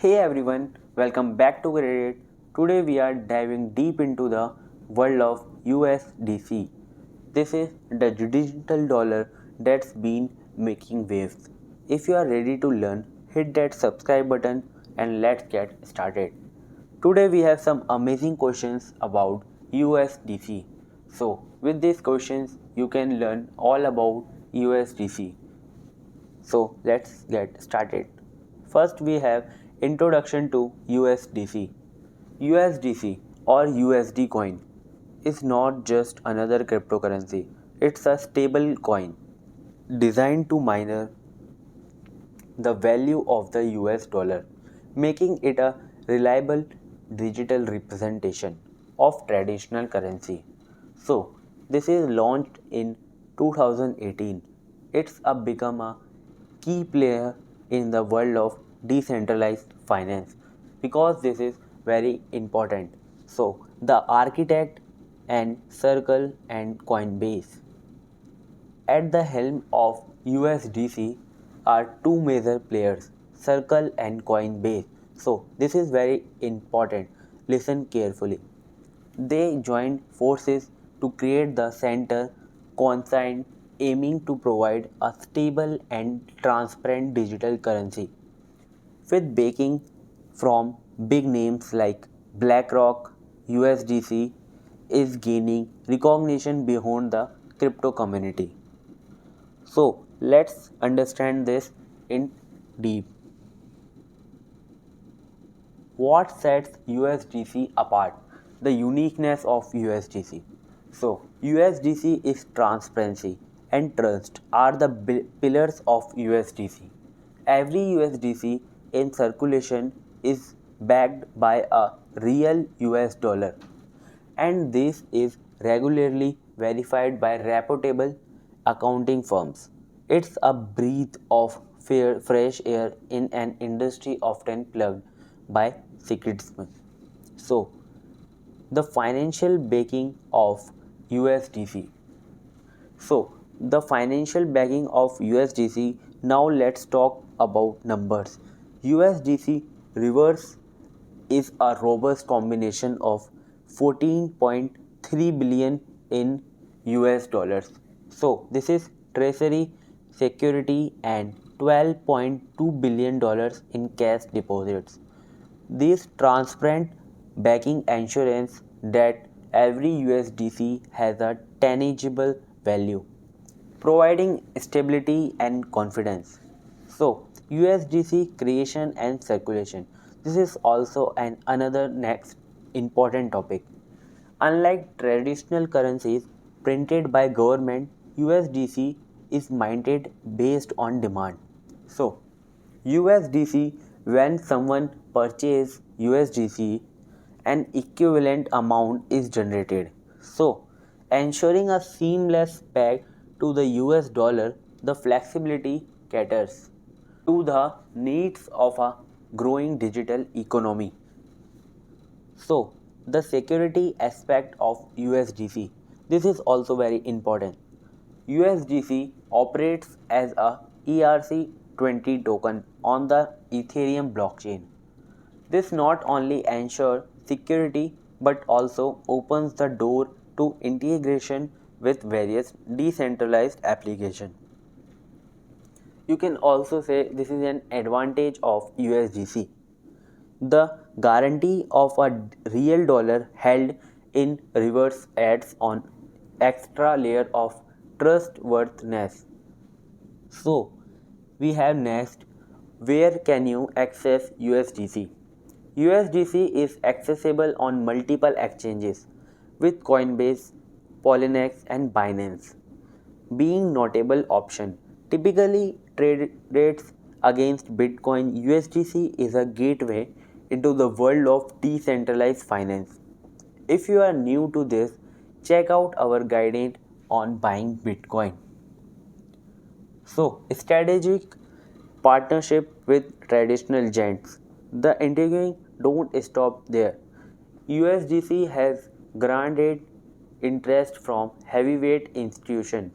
Hey everyone, welcome back to Reddit. Today we are diving deep into the world of USDC. This is the digital dollar that's been making waves. If you are ready to learn, hit that subscribe button and let's get started. Today we have some amazing questions about USDC. So, with these questions, you can learn all about USDC. So let's get started. First we have introduction to USDC. USDC or USD coin is not just another cryptocurrency. It's a stable coin designed to mine the value of the US dollar, making it a reliable digital representation of traditional currency. So, this is launched in 2018. It's a become a key player in the world of decentralized finance because this is very important. So, the architect and Circle and Coinbase at the helm of USDC are two major players, Circle and Coinbase. So, this is very important. Listen carefully. They joined forces to create the center consent aiming to provide a stable and transparent digital currency with backing from big names like BlackRock. USDC is gaining recognition beyond the crypto community. So let's understand this in deep. What sets USDC apart? The uniqueness of USDC. So USDC is transparency and trust are the pillars of USDC. Every USDC in circulation is backed by a real US dollar, and this is regularly verified by reputable accounting firms. It's a breath of fresh air in an industry often plagued by secretism. So, the financial backing of USDC. So, the financial backing of USDC. Now, let's talk about numbers. USDC reverse is a robust combination of 14.3 billion in US dollars. So this is treasury security and 12.2 billion dollars in cash deposits. This transparent backing ensures that every USDC has a tangible value, providing stability and confidence. So, USDC creation and circulation. This is also an another next important topic. Unlike traditional currencies printed by government, USDC is minted based on demand. So, USDC when someone purchases USDC, an equivalent amount is generated. So, ensuring a seamless peg to the US dollar, the flexibility caters to the needs of a growing digital economy. So, the security aspect of USDC. This is also very important. USDC operates as a ERC20 token on the Ethereum blockchain. This not only ensures security but also opens the door to integration with various decentralized applications. You can also say this is an advantage of USDC. The guarantee of a real dollar held in reverse adds on extra layer of trustworthiness. So, we have next, where can you access USDC? USDC is accessible on multiple exchanges with Coinbase, Polynex and Binance being notable option. Typically trades against Bitcoin, USDC is a gateway into the world of decentralized finance. If you are new to this, check out our guidance on buying Bitcoin. So, strategic partnership with traditional giants. The intriguing don't stop there. USDC has granted interest from heavyweight institutions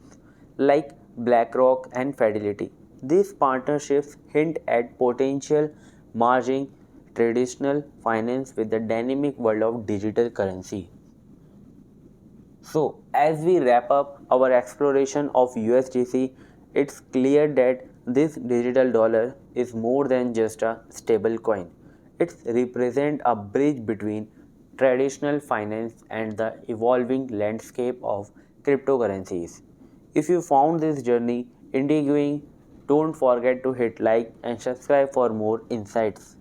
like BlackRock and Fidelity. These partnerships hint at potential merging traditional finance with the dynamic world of digital currency. So, as we wrap up our exploration of USDC, it's clear that this digital dollar is more than just a stable coin. It represents a bridge between traditional finance and the evolving landscape of cryptocurrencies. If you found this journey intriguing, don't forget to hit like and subscribe for more insights.